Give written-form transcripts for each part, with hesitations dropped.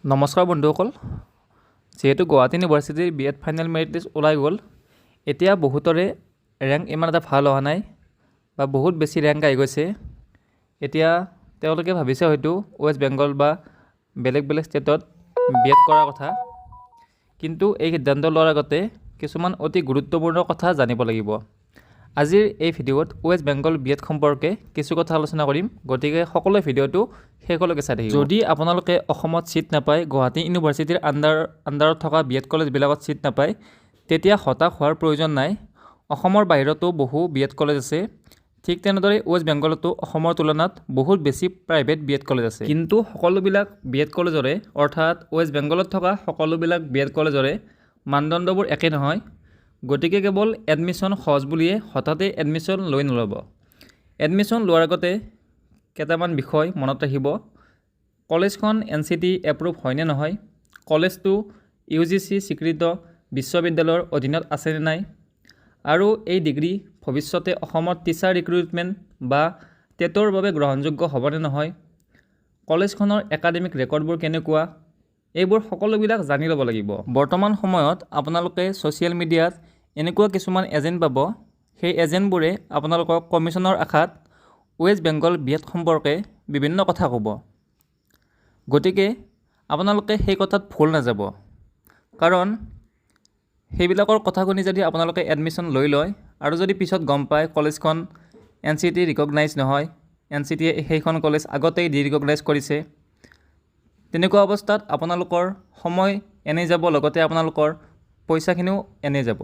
নমস্কাৰ বন্ধুসকল, যেহেতু গুৱাহাটী ইউনিভাৰ্চিটিৰ B Ed final merit list ওলাই গ'ল, এতিয়া বহুতৰে ৰেংক ইমান এটা ভাল অহা নাই বা বহুত বেছি ৰেংক আহি গৈছে। এতিয়া তেওঁলোকে ভাবিছে হয়তো ৱেষ্ট বেংগল বা বেলেগ বেলেগ ষ্টেটত বি এড কৰাৰ কথা, কিন্তু এই সিদ্ধান্ত লোৱাৰ আগতে কিছুমান অতি গুৰুত্বপূৰ্ণ কথা জানিব লাগিব। আজিৰ এই ভিডিঅ'ত ৱেষ্ট বেংগল বি এড সম্পৰ্কে কিছু কথা আলোচনা কৰিম, গতিকে সকলো ভিডিঅ'টো শেষলৈকে চাই থাকিব। যদি আপোনালোকে অসমত ছিট নাপায়, গুৱাহাটী ইউনিভাৰ্চিটিৰ আণ্ডাৰত থকা বি এড কলেজবিলাকত ছিট নাপায়, তেতিয়া হতাশ হোৱাৰ প্ৰয়োজন নাই। অসমৰ বাহিৰতো বহু বি এড কলেজ আছে। ঠিক তেনেদৰে ৱেষ্ট বেংগলতো অসমৰ তুলনাত বহুত বেছি প্ৰাইভেট বি এড কলেজ আছে। কিন্তু সকলোবিলাক বি এড কলেজৰে, অৰ্থাৎ ৱেষ্ট বেংগলত থকা সকলোবিলাক বি এড কলেজৰে মানদণ্ডবোৰ একে নহয়। গতিকে কেৱল এডমিশ্যন সহজ বুলিয়ে হঠাতে এডমিশ্যন লৈ নল'ব। এডমিশ্যন লোৱাৰ আগতে কেইটামান বিষয় মনত ৰাখিব। কলেজখন NCT এপ্ৰুভ হয়নে নহয়, কলেজটো UGC স্বীকৃত বিশ্ববিদ্যালয়ৰ অধীনত আছেনে নাই, আৰু এই ডিগ্ৰী ভৱিষ্যতে অসমত টিচাৰ ৰিক্ৰুটমেণ্ট বা টেটৰ বাবে গ্ৰহণযোগ্য হ'বনে নহয়, কলেজখনৰ একাডেমিক ৰেকৰ্ডবোৰ কেনেকুৱা, এইবোৰ সকলোবিলাক জানি ল'ব লাগিব। বৰ্তমান সময়ত আপোনালোকে ছ'চিয়েল মিডিয়াত এনেকুৱা কিছুমান এজেণ্ট পাব, সেই এজেণ্টবোৰে আপোনালোকক কমিশ্যনৰ আশাত ৱেষ্ট বেংগল বি এড সম্পৰ্কে বিভিন্ন কথা ক'ব। গতিকে আপোনালোকে সেই কথাত ভুল নাযাব, কাৰণ সেইবিলাকৰ কথা শুনি যদি আপোনালোকে এডমিশ্যন লৈ লয় আৰু যদি পিছত গম পায় কলেজখন NCT ৰিকগনাইজ নহয়, NCTয়ে সেইখন কলেজ আগতেই ৰিকগনাইজ কৰিছে, তেনেকুৱা অৱস্থাত আপোনালোকৰ সময় এনেই যাব, লগতে আপোনালোকৰ পইচাখিনিও এনেই যাব।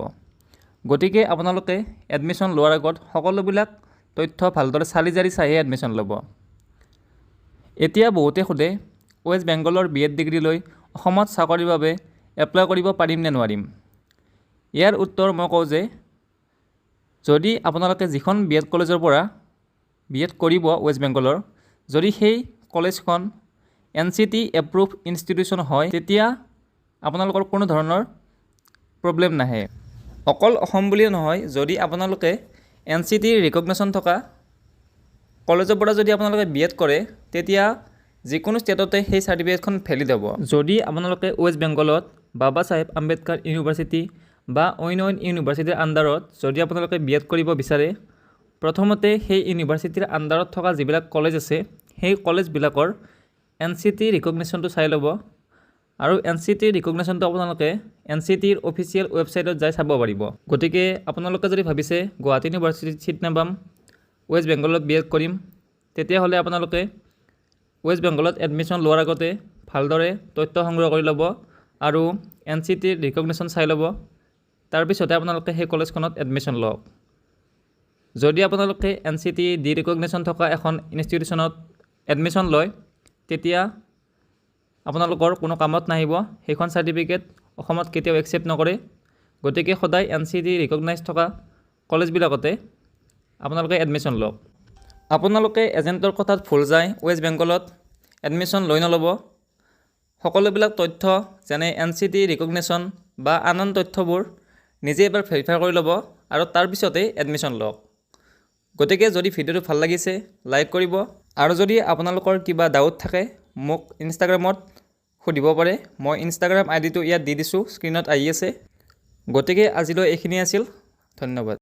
গতিকে আপোনালোকে এডমিশ্যন লোৱাৰ আগত সকলোবিলাক তথ্য ভালদৰে চালি জাৰি চাইহে এডমিশ্যন ল'ব। এতিয়া বহুতে সোধে ৱেষ্ট বেংগলৰ বি এড ডিগ্ৰী লৈ অসমত চাকৰিৰ বাবে এপ্লাই কৰিব পাৰিম নে নোৱাৰিম। ইয়াৰ উত্তৰ মই কওঁ যে যদি আপোনালোকে যিখন বি এড কলেজৰ পৰা বি এড কৰিব ৱেষ্ট বেংগলৰ, যদি সেই কলেজখন NCT এপ্ৰুভ ইনষ্টিটিউশ্যন হয়, তেতিয়া আপোনালোকৰ কোনো ধৰণৰ প্ৰব্লেম নাহে। অকল অসম বুলিয়ে নহয়, যদি আপোনালোকে NCT ৰিকগনেশ্যন থকা কলেজৰ পৰা যদি আপোনালোকে বি এড কৰে, তেতিয়া যিকোনো ষ্টেটতে সেই চাৰ্টিফিকেটখন ভেলিড হ'ব। যদি আপোনালোকে ৱেষ্ট বেংগলত বাবা চাহেব আম্বেদকাৰ ইউনিভাৰ্চিটি বা অন্য ইউনিভাৰ্চিটিৰ আণ্ডাৰত যদি আপোনালোকে বি এড কৰিব বিচাৰে, প্ৰথমতে সেই ইউনিভাৰ্চিটিৰ আণ্ডাৰত থকা যিবিলাক কলেজ আছে, সেই কলেজবিলাকৰ NCT ৰিকগনেশ্যনটো চাই ল'ব, আৰু NCT ৰিকগনেশ্যনটো আপোনালোকে NCTৰ অফিচিয়েল ৱেবছাইটত যাই চাব পাৰিব। গতিকে আপোনালোকে যদি ভাবিছে গুৱাহাটী ইউনিভাৰ্চিটিত ছিট নাপাম, ৱেষ্ট বেংগলত বি এড কৰিম, তেতিয়াহ'লে আপোনালোকে ৱেষ্ট বেংগলত এডমিশ্যন লোৱাৰ আগতে ভালদৰে তথ্য সংগ্ৰহ কৰি ল'ব আৰু NCTৰ ৰিকগনেশ্যন চাই ল'ব। তাৰপিছতে আপোনালোকে সেই কলেজখনত এডমিশ্যন লওক। যদি আপোনালোকে NCT ৰিকগনেশ্যন থকা এখন ইনষ্টিটিউশ্যনত এডমিশ্যন লয়, তেতিয়া আপোনালোকৰ কোনো কামত নাহিব। সেইখন চাৰ্টিফিকেট অসমত কেতিয়াও একচেপ্ট নকৰে। গতিকে সদায় NCT ৰিকগনাইজ থকা কলেজবিলাকতে আপোনালোকে এডমিশ্যন লওক। আপোনালোকে এজেণ্টৰ কথাত ভুল যায় ৱেষ্ট বেংগলত এডমিশ্যন লৈ নল'ব। সকলোবিলাক তথ্য যেনে NCT ৰিকগনেশ্যন বা আন তথ্যবোৰ নিজে এবাৰ ভেৰিফাই কৰি ল'ব আৰু তাৰপিছতেই এডমিশ্যন লওক। গতিকে যদি ভিডিঅ'টো ভাল লাগিছে লাইক কৰিব, আৰু যদি আপোনালোকৰ কিবা ডাউট থাকে মোক ইনষ্টাগ্ৰামত সুধিব পাৰে। মই ইনষ্টাগ্ৰাম ID টো ইয়াত দি দিছোঁ, স্ক্ৰীণত আহি আছে। গতিকে আজিলৈ এইখিনি আছিল। ধন্যবাদ।